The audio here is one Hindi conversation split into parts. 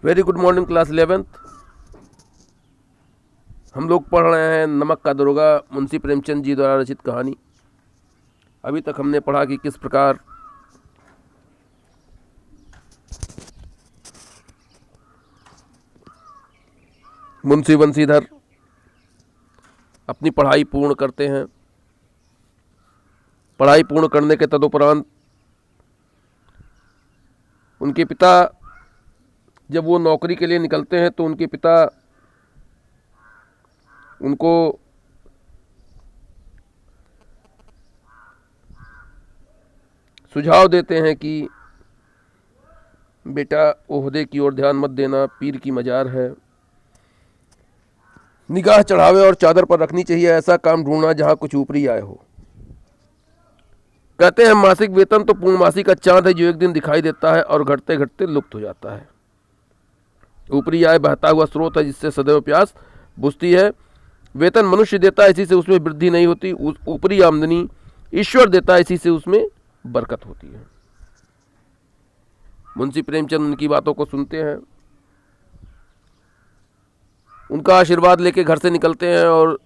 Very good morning class 11th। हम लोग पढ़ रहे हैं नमक का दरोगा मुंशी प्रेमचंद जी द्वारा रचित कहानी। अभी तक हमने पढ़ा कि किस प्रकार मुंशी बंशीधर अपनी पढ़ाई पूर्ण करते हैं। पढ़ाई पूर्ण करने के तदुपरांत उनके पिता जब वो नौकरी के लिए निकलते हैं तो उनके पिता उनको सुझाव देते हैं कि बेटा ओहदे की ओर ध्यान मत देना, पीर की मजार है, निगाह चढ़ावे और चादर पर रखनी चाहिए, ऐसा काम ढूंढना जहां कुछ ऊपरी आय हो। कहते हैं मासिक वेतन तो पूर्णमासी का चांद है जो एक दिन दिखाई देता है और घटते घटते लुप्त हो जाता है। ऊपरी आय बहता हुआ स्रोत है जिससे सदैव प्यास बुझती है। वेतन मनुष्य देता है, इसी से उसमें वृद्धि नहीं होती। ऊपरी आमदनी ईश्वर देता है, इसी से उसमें बरकत होती है। मुंशी प्रेमचंद उनकी बातों को सुनते हैं, उनका आशीर्वाद लेके घर से निकलते हैं और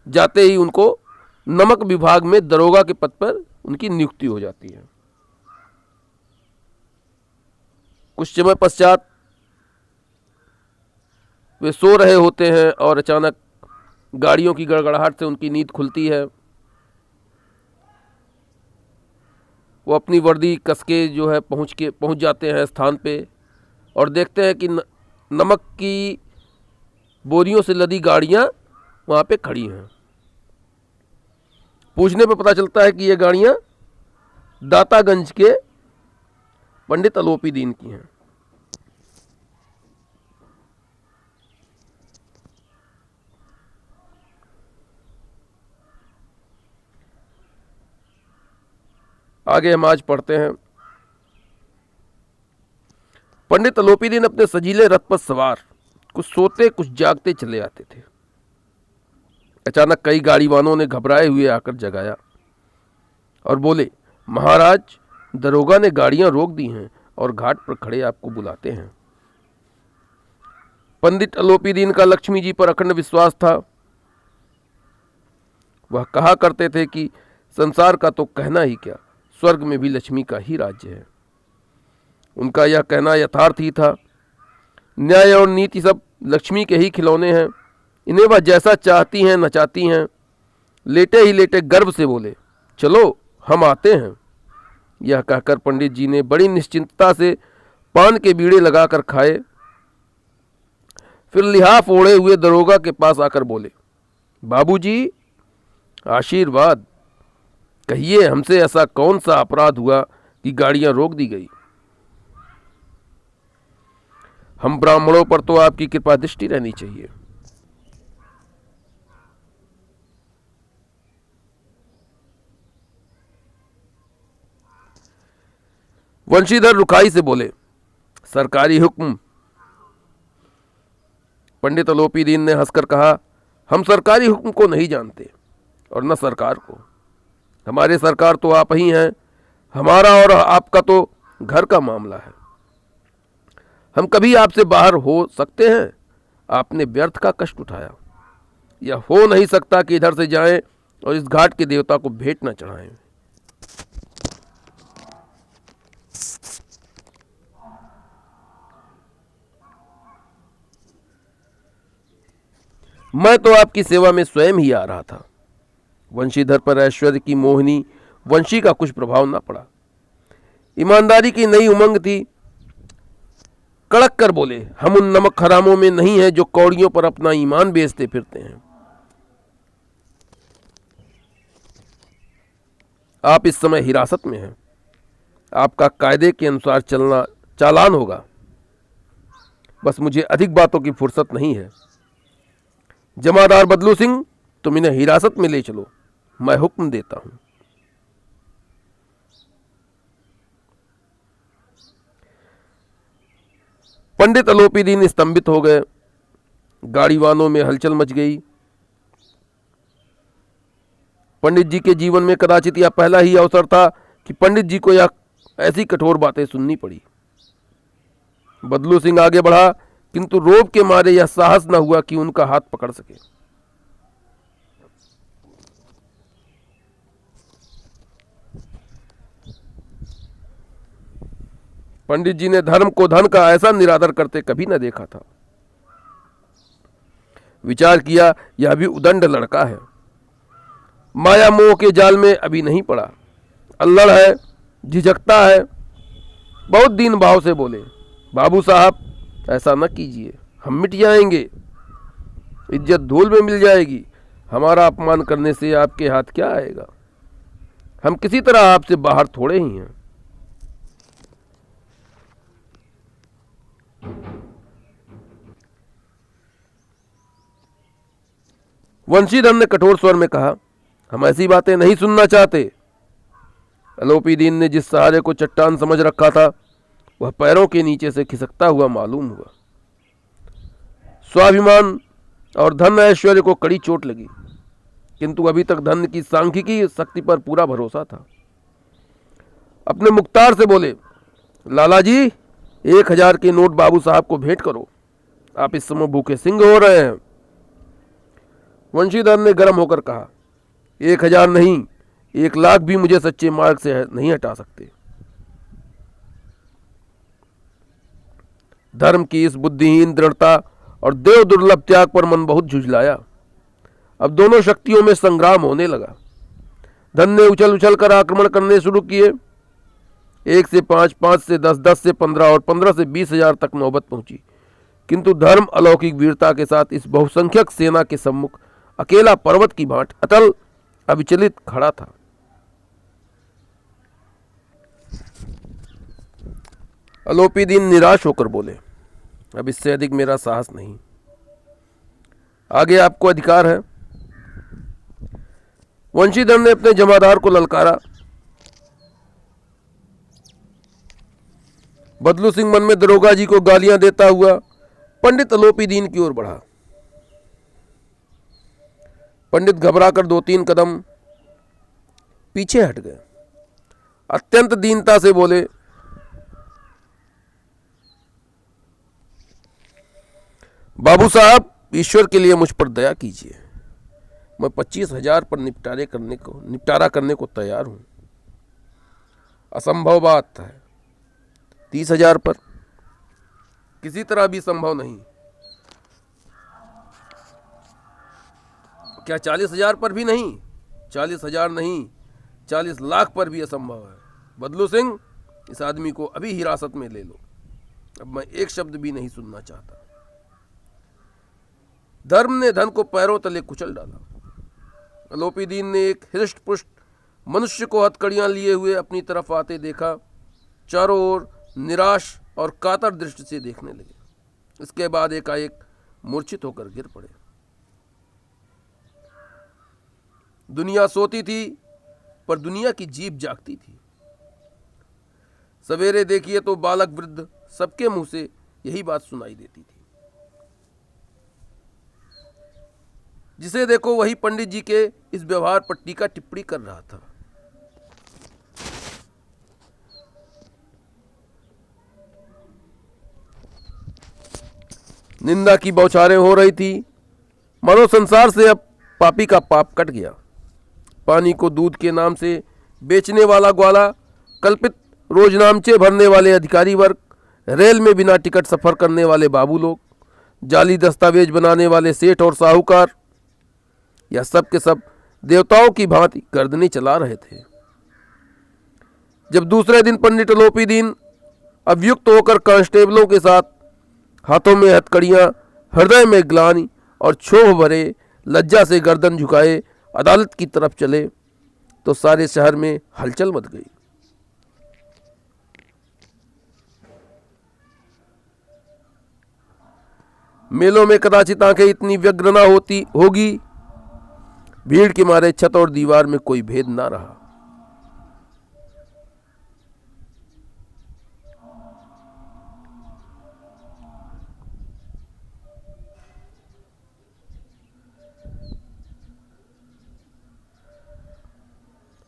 जाते ही उनको नमक विभाग में दरोगा के पद पर उनकी नियुक्ति हो जाती है। कुछ समय पश्चात वे सो रहे होते हैं और अचानक गाड़ियों की गड़गड़ाहट से उनकी नींद खुलती है। वो अपनी वर्दी कसके जो है पहुंच जाते हैं स्थान पे और देखते हैं कि नमक की बोरियों से लदी गाड़ियां वहां पे खड़ी हैं। पूछने पे पता चलता है कि ये गाड़ियां दातागंज के पंडित अलोपी दीन की हैं। आगे हम आज पढ़ते हैं। पंडित अलोपी दीन अपने सजीले रथ पर सवार कुछ सोते कुछ जागते चले आते थे। अचानक कई गाड़ीवानों ने घबराए हुए आकर जगाया और बोले, महाराज, दरोगा ने गाड़ियां रोक दी हैं और घाट पर खड़े आपको बुलाते हैं। पंडित अलोपी दीन का लक्ष्मी जी पर अखंड विश्वास था। वह कहा करते थे कि संसार का तो कहना ही क्या, स्वर्ग में भी लक्ष्मी का ही राज्य है। उनका यह कहना यथार्थ ही था। न्याय और नीति सब लक्ष्मी के ही खिलौने हैं, इन्हें वह जैसा चाहती हैं नचाती हैं। लेटे ही लेटे गर्व से बोले, चलो हम आते हैं। यह कहकर पंडित जी ने बड़ी निश्चिंतता से पान के बीड़े लगाकर खाए। फिर लिहाफ ओढ़े हुए दरोगा के पास आकर बोले, बाबूजी, आशीर्वाद, कहिए हमसे ऐसा कौन सा अपराध हुआ कि गाड़ियां रोक दी गई। हम ब्राह्मणों पर तो आपकी कृपा दृष्टि रहनी चाहिए। वंशीधर रुखाई से बोले, सरकारी हुक्म। पंडित अलोपी दीन ने हंसकर कहा, हम सरकारी हुक्म को नहीं जानते और न सरकार को। हमारे सरकार तो आप ही हैं। हमारा और आपका तो घर का मामला है। हम कभी आपसे बाहर हो सकते हैं? आपने व्यर्थ का कष्ट उठाया। यह हो नहीं सकता कि इधर से जाएं और इस घाट के देवता को भेंट न चढ़ाएं। मैं तो आपकी सेवा में स्वयं ही आ रहा था। वंशीधर पर ऐश्वर्य की मोहिनी वंशी का कुछ प्रभाव न पड़ा। ईमानदारी की नई उमंग थी। कड़क कर बोले, हम उन नमक हरामों में नहीं हैं जो कौड़ियों पर अपना ईमान बेचते फिरते हैं। आप इस समय हिरासत में हैं। आपका कायदे के अनुसार चलना चालान होगा। बस मुझे अधिक बातों की फुर्सत नहीं है। जमादार बदलू सिंह, तुम इन्हें हिरासत में ले चलो, मैं हुक्म देता हूं। पंडित अलोपी दीन स्तंभित हो गए। गाड़ीवानों में हलचल मच गई। पंडित जी के जीवन में कदाचित यह पहला ही अवसर था कि पंडित जी को यह ऐसी कठोर बातें सुननी पड़ी। बदलू सिंह आगे बढ़ा, किंतु रोब के मारे यह साहस न हुआ कि उनका हाथ पकड़ सके। पंडित जी ने धर्म को धन का ऐसा निरादर करते कभी न देखा था। विचार किया, यह भी उदंड लड़का है, माया मोह के जाल में अभी नहीं पड़ा, अल्लड़ है, झिझकता है। बहुत दीन भाव से बोले, बाबू साहब ऐसा न कीजिए, हम मिट जाएंगे, इज्जत धूल में मिल जाएगी, हमारा अपमान करने से आपके हाथ क्या आएगा, हम किसी तरह आपसे बाहर थोड़े ही हैं। वंशीधर ने कठोर स्वर में कहा, हम ऐसी बातें नहीं सुनना चाहते। अलोपी दीन ने जिस सहारे को चट्टान समझ रखा था वह पैरों के नीचे से खिसकता हुआ मालूम हुआ। स्वाभिमान और धन ऐश्वर्य को कड़ी चोट लगी, किंतु अभी तक धन की सांख्यिकी शक्ति पर पूरा भरोसा था। अपने मुख्तार से बोले, लाला जी 1000 के नोट बाबू साहब को भेंट करो, आप इस समय भूखे सिंह हो रहे हैं। वंशीधर ने गर्म होकर कहा, 1000 नहीं, 1,00,000 भी मुझे सच्चे मार्ग से नहीं हटा सकते। धर्म की इस बुद्धिहीन दृढ़ता और देव दुर्लभ त्याग पर मन बहुत झुंझलाया। अब दोनों शक्तियों में संग्राम होने लगा। धन ने उछल उछल कर आक्रमण करने शुरू किए। 1 से 5, 5 से 10, 10 से 15 और 15 से 20,000 तक नौबत पहुंची, किंतु धर्म अलौकिक वीरता के साथ इस बहुसंख्यक सेना के सम्मुख अकेला पर्वत की भांति अटल अविचलित खड़ा था। अलोपी दीन निराश होकर बोले, अब इससे अधिक मेरा साहस नहीं, आगे आपको अधिकार है। वंशीधर ने अपने जमादार को ललकारा। बदलू सिंह मन में दरोगा जी को गालियां देता हुआ पंडित अलोपी दीन की ओर बढ़ा। पंडित घबराकर 2-3 कदम पीछे हट गए। अत्यंत दीनता से बोले, बाबू साहब ईश्वर के लिए मुझ पर दया कीजिए, मैं 25,000 पर निपटारा करने को तैयार हूं। असंभव बात है, 30,000 पर किसी तरह भी संभव नहीं। क्या 40,000 पर भी नहीं? 40,000 नहीं, 40 लाख पर भी असंभव है। बदलू सिंह, इस आदमी को अभी हिरासत में ले लो, अब मैं एक शब्द भी नहीं सुनना चाहता। धर्म ने धन को पैरों तले कुचल डाला। अलोपी दीन ने एक हृष्ट पुष्ट मनुष्य को हथकड़ियां लिए हुए अपनी तरफ आते देखा। चारों ओर निराश और कातर दृष्टि से देखने लगे। इसके बाद एकाएक मूर्छित होकर गिर पड़े। दुनिया सोती थी पर दुनिया की जीभ जागती थी। सवेरे देखिए तो बालक वृद्ध सबके मुंह से यही बात सुनाई देती थी। जिसे देखो वही पंडित जी के इस व्यवहार पर टीका टिप्पणी कर रहा था। निंदा की बौछारें हो रही थी। मानो संसार से अब पापी का पाप कट गया। पानी को दूध के नाम से बेचने वाला ग्वाला, कल्पित रोजनामचे भरने वाले अधिकारी वर्ग, रेल में बिना टिकट सफर करने वाले बाबू लोग, जाली दस्तावेज बनाने वाले सेठ और साहूकार, यह सब के सब देवताओं की भांति गर्दनें चला रहे थे। जब दूसरे दिन पंडित अलोपी दीन अभियुक्त होकर कांस्टेबलों के साथ, हाथों में हथकड़ियां, हृदय में ग्लानि और क्षोभ भरे लज्जा से गर्दन झुकाए अदालत की तरफ चले तो सारे शहर में हलचल मच गई। मेलों में कदाचित आंखें इतनी व्यग्र न होगी। भीड़ के मारे छत और दीवार में कोई भेद ना रहा।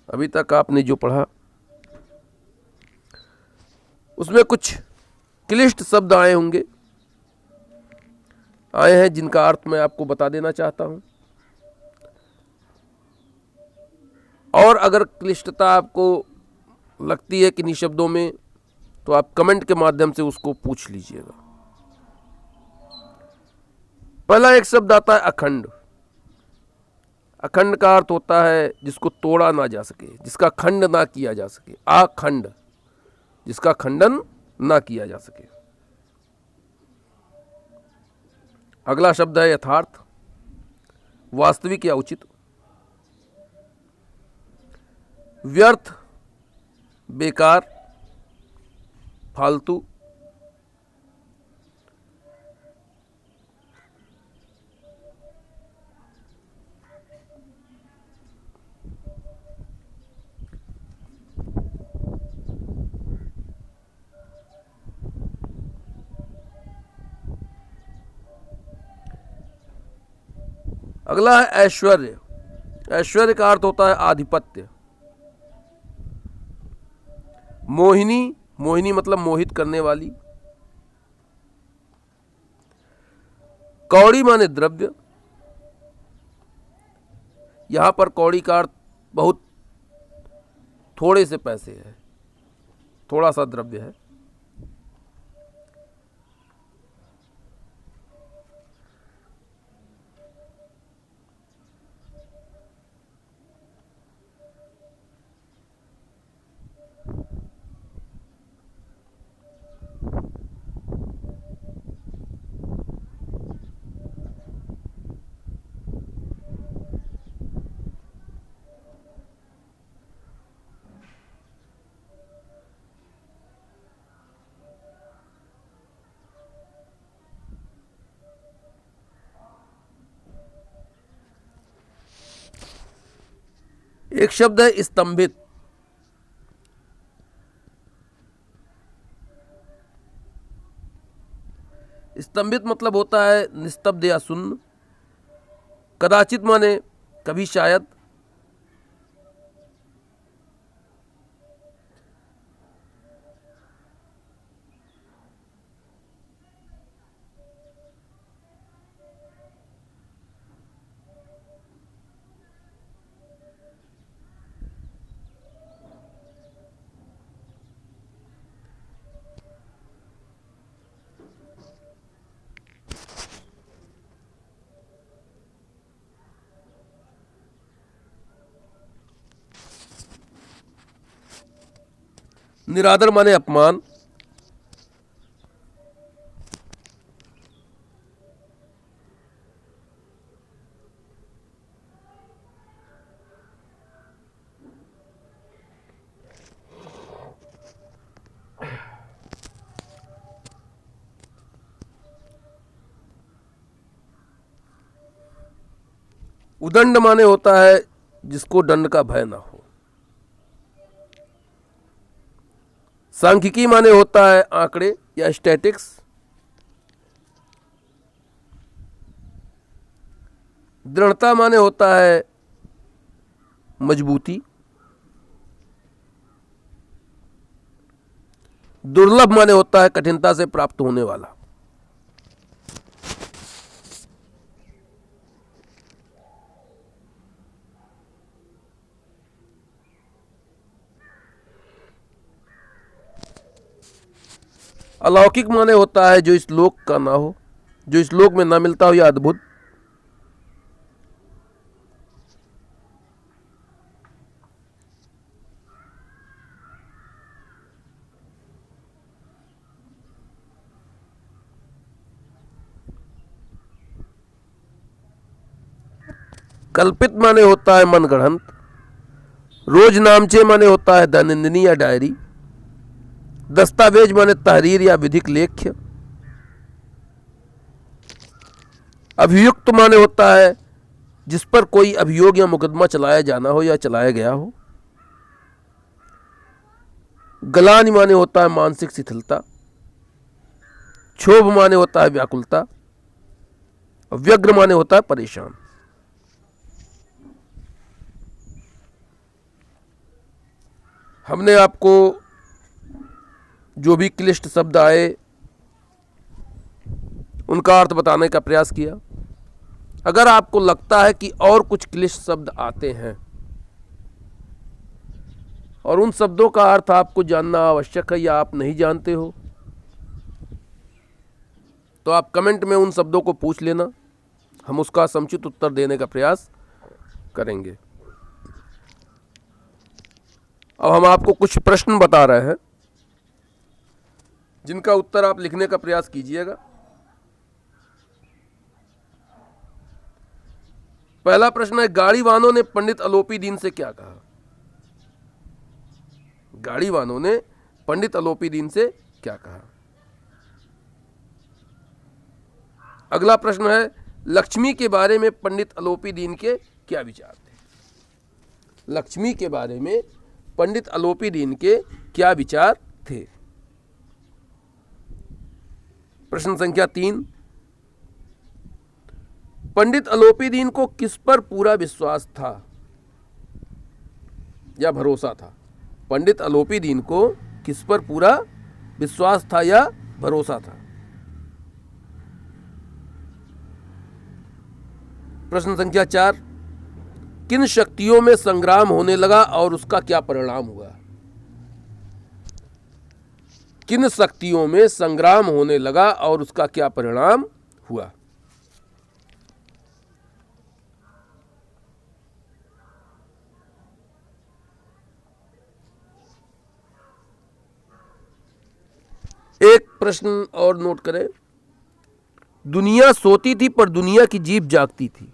अभी तक आपने जो पढ़ा उसमें कुछ क्लिष्ट शब्द आए होंगे, आए हैं, जिनका अर्थ मैं आपको बता देना चाहता हूं। और अगर क्लिष्टता आपको लगती है किन्हीं शब्दों में, तो आप कमेंट के माध्यम से उसको पूछ लीजिएगा। पहला एक शब्द आता है अखंड। अखंड का अर्थ होता है जिसको तोड़ा ना जा सके, जिसका खंड ना किया जा सके। अखंड, जिसका खंडन ना किया जा सके। अगला शब्द है यथार्थ, वास्तविक या उचित। व्यर्थ, बेकार, फालतू। अगला है ऐश्वर्य। ऐश्वर्य का अर्थ होता है आधिपत्य। मोहिनी, मोहिनी मतलब मोहित करने वाली। कौड़ी माने द्रव्य। यहां पर कौड़ी का अर्थ बहुत थोड़े से पैसे है, थोड़ा सा द्रव्य है। एक शब्द है स्तंभित। स्तंभित मतलब होता है निस्तब्ध या शून्य। कदाचित माने कभी शायद। निरादर माने अपमान। उदंड माने होता है जिसको दंड का भय ना हो। सांख्यिकी माने होता है आंकड़े या स्टैटिक्स। दृढ़ता माने होता है मजबूती। दुर्लभ माने होता है कठिनता से प्राप्त होने वाला। अलौकिक माने होता है जो इस लोक का ना हो, जो इस लोक में ना मिलता हो, या अद्भुत। कल्पित माने होता है मनगढ़ंत। रोज नामचे माने होता है दैनंदिनी या डायरी। दस्तावेज माने तहरीर या विधिक लेख्य। अभियुक्त माने होता है जिस पर कोई अभियोग या मुकदमा चलाया जाना हो या चलाया गया हो। गलानी माने होता है मानसिक शिथिलता। क्षोभ माने होता है व्याकुलता। व्यग्र माने होता है परेशान। हमने आपको जो भी क्लिष्ट शब्द आए उनका अर्थ बताने का प्रयास किया। अगर आपको लगता है कि और कुछ क्लिष्ट शब्द आते हैं और उन शब्दों का अर्थ आपको जानना आवश्यक है या आप नहीं जानते हो, तो आप कमेंट में उन शब्दों को पूछ लेना, हम उसका समुचित उत्तर देने का प्रयास करेंगे। अब हम आपको कुछ प्रश्न बता रहे हैं जिनका उत्तर आप लिखने का प्रयास कीजिएगा। पहला प्रश्न है, गाड़ीवानों ने पंडित अलोपीदीन से क्या कहा? गाड़ीवानों ने पंडित अलोपीदीन से क्या कहा? अगला प्रश्न है, लक्ष्मी के बारे में पंडित अलोपीदीन के क्या विचार थे? लक्ष्मी के बारे में पंडित अलोपीदीन के क्या विचार थे? प्रश्न संख्या 3, पंडित अलोपीदीन को किस पर पूरा विश्वास था या भरोसा था? पंडित अलोपीदीन को किस पर पूरा विश्वास था या भरोसा था? प्रश्न संख्या 4, किन शक्तियों में संग्राम होने लगा और उसका क्या परिणाम हुआ? किन शक्तियों में संग्राम होने लगा और उसका क्या परिणाम हुआ? एक प्रश्न और नोट करें, दुनिया सोती थी पर दुनिया की जीभ जागती थी।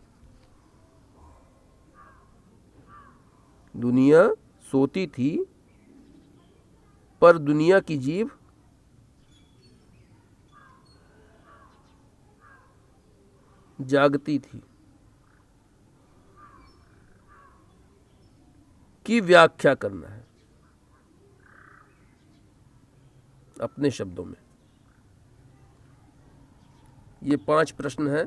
दुनिया सोती थी पर दुनिया की जीभ जागती थी की व्याख्या करना है अपने शब्दों में। ये 5 प्रश्न हैं,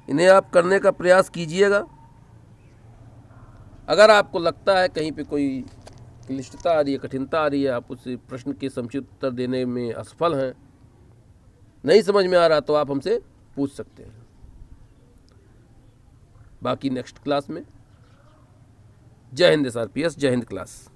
इन्हें आप करने का प्रयास कीजिएगा। अगर आपको लगता है कहीं पे कोई क्लिष्टता आ रही है, कठिनता आ रही है, आप उस प्रश्न के समुचित उत्तर देने में असफल हैं, नहीं समझ में आ रहा, तो आप हमसे पूछ सकते हैं। बाकी नेक्स्ट क्लास में। जय हिंद SRPS, जय हिंद क्लास।